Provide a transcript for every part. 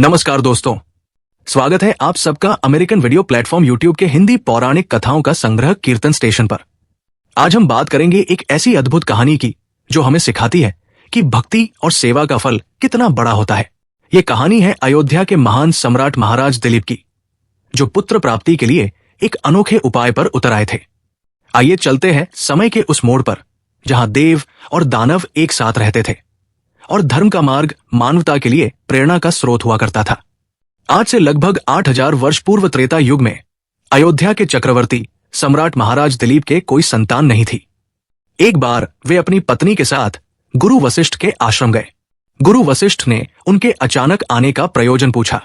नमस्कार दोस्तों, स्वागत है आप सबका अमेरिकन वीडियो प्लेटफॉर्म यूट्यूब के हिंदी पौराणिक कथाओं का संग्रह कीर्तन स्टेशन पर। आज हम बात करेंगे एक ऐसी अद्भुत कहानी की जो हमें सिखाती है कि भक्ति और सेवा का फल कितना बड़ा होता है। ये कहानी है अयोध्या के महान सम्राट महाराज दिलीप की, जो पुत्र प्राप्ति के लिए एक अनोखे उपाय पर उतर आए थे। आइए चलते हैं समय के उस मोड़ पर जहां देव और दानव एक साथ रहते थे और धर्म का मार्ग मानवता के लिए प्रेरणा का स्रोत हुआ करता था। आज से लगभग 8000 वर्ष पूर्व त्रेता युग में अयोध्या के चक्रवर्ती सम्राट महाराज दिलीप के कोई संतान नहीं थी। एक बार वे अपनी पत्नी के साथ गुरु वशिष्ठ के आश्रम गए। गुरु वशिष्ठ ने उनके अचानक आने का प्रयोजन पूछा।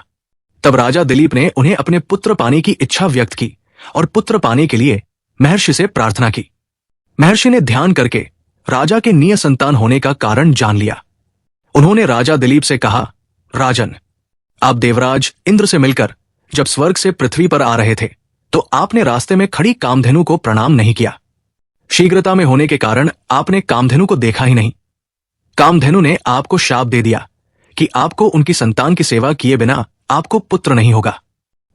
तब राजा दिलीप ने उन्हें अपने पुत्र पाने की इच्छा व्यक्त की और पुत्र पाने के लिए महर्षि से प्रार्थना की। महर्षि ने ध्यान करके राजा के निसंतान होने का कारण जान लिया। उन्होंने राजा दिलीप से कहा, राजन, आप देवराज इंद्र से मिलकर जब स्वर्ग से पृथ्वी पर आ रहे थे तो आपने रास्ते में खड़ी कामधेनु को प्रणाम नहीं किया। शीघ्रता में होने के कारण आपने कामधेनु को देखा ही नहीं। कामधेनु ने आपको शाप दे दिया कि आपको उनकी संतान की सेवा किए बिना आपको पुत्र नहीं होगा।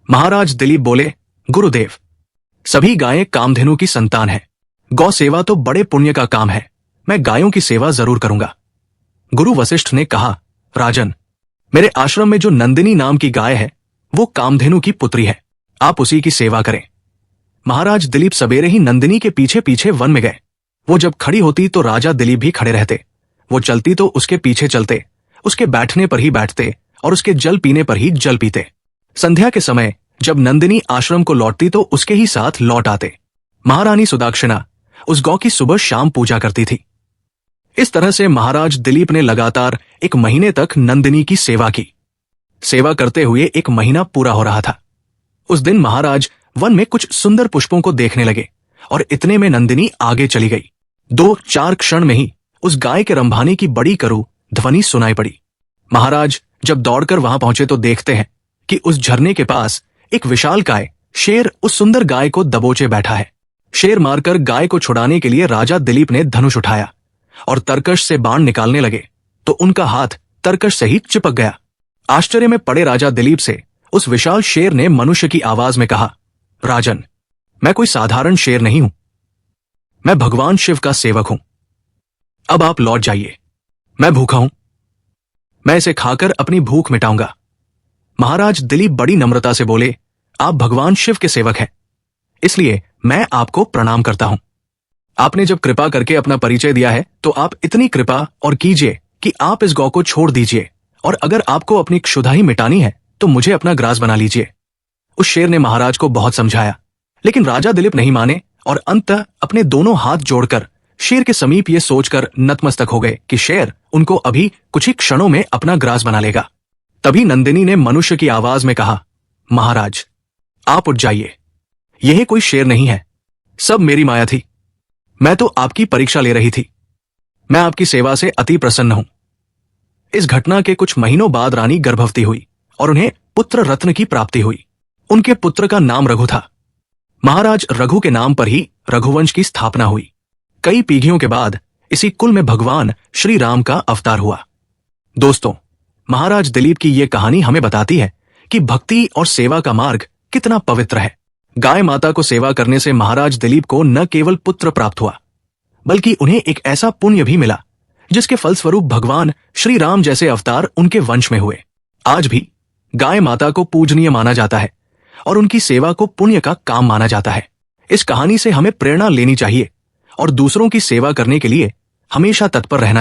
महाराज दिलीप बोले, गुरुदेव, सभी गायें कामधेनु की संतान है। गौ सेवा तो बड़े पुण्य का काम है, मैं गायों की सेवा जरूर करूंगा। गुरु वशिष्ठ ने कहा, राजन, मेरे आश्रम में जो नंदिनी नाम की गाय है वो कामधेनु की पुत्री है, आप उसी की सेवा करें। महाराज दिलीप सवेरे ही नंदिनी के पीछे पीछे वन में गए। वो जब खड़ी होती तो राजा दिलीप भी खड़े रहते, वो चलती तो उसके पीछे चलते, उसके बैठने पर ही बैठते और उसके जल पीने पर ही जल पीते। संध्या के समय जब नंदिनी आश्रम को लौटती तो उसके ही साथ लौट आते। महारानी सुदाक्षिणा उस गौ की सुबह शाम पूजा करती थी। इस तरह से महाराज दिलीप ने लगातार 1 महीने तक नंदिनी की सेवा की। सेवा करते हुए 1 महीना पूरा हो रहा था। उस दिन महाराज वन में कुछ सुंदर पुष्पों को देखने लगे और इतने में नंदिनी आगे चली गई। 2-4 क्षण में ही उस गाय के रंभाने की बड़ी करू ध्वनि सुनाई पड़ी। महाराज जब दौड़कर वहां पहुंचे तो देखते हैं कि उस झरने के पास एक विशालकाय शेर उस सुंदर गाय को दबोचे बैठा है। शेर मारकर गाय को छुड़ाने के लिए राजा दिलीप ने धनुष उठाया और तरकश से बाण निकालने लगे तो उनका हाथ तरकश से ही चिपक गया। आश्चर्य में पड़े राजा दिलीप से उस विशाल शेर ने मनुष्य की आवाज में कहा, राजन, मैं कोई साधारण शेर नहीं हूं, मैं भगवान शिव का सेवक हूं। अब आप लौट जाइए, मैं भूखा हूं, मैं इसे खाकर अपनी भूख मिटाऊंगा। महाराज दिलीप बड़ी नम्रता से बोले, आप भगवान शिव के सेवक हैं, इसलिए मैं आपको प्रणाम करता हूं। आपने जब कृपा करके अपना परिचय दिया है तो आप इतनी कृपा और कीजिए कि आप इस गौ को छोड़ दीजिए, और अगर आपको अपनी क्षुधा ही मिटानी है तो मुझे अपना ग्रास बना लीजिए। उस शेर ने महाराज को बहुत समझाया, लेकिन राजा दिलीप नहीं माने और अंततः अपने दोनों हाथ जोड़कर शेर के समीप ये सोचकर नतमस्तक हो गए कि शेर उनको अभी कुछ ही क्षणों में अपना ग्रास बना लेगा। तभी नंदिनी ने मनुष्य की आवाज में कहा, महाराज, आप उठ जाइए, यह कोई शेर नहीं है, सब मेरी माया थी। मैं तो आपकी परीक्षा ले रही थी। मैं आपकी सेवा से अति प्रसन्न हूं। इस घटना के कुछ महीनों बाद रानी गर्भवती हुई और उन्हें पुत्र रत्न की प्राप्ति हुई। उनके पुत्र का नाम रघु था। महाराज रघु के नाम पर ही रघुवंश की स्थापना हुई। कई पीढ़ियों के बाद इसी कुल में भगवान श्री राम का अवतार हुआ। दोस्तों, महाराज दिलीप की यह कहानी हमें बताती है कि भक्ति और सेवा का मार्ग कितना पवित्र है। गाय माता को सेवा करने से महाराज दिलीप को न केवल पुत्र प्राप्त हुआ, बल्कि उन्हें एक ऐसा पुण्य भी मिला जिसके फलस्वरूप भगवान श्री राम जैसे अवतार उनके वंश में हुए। आज भी गाय माता को पूजनीय माना जाता है और उनकी सेवा को पुण्य का काम माना जाता है। इस कहानी से हमें प्रेरणा लेनी चाहिए और दूसरों की सेवा करने के लिए हमेशा तत्पर रहना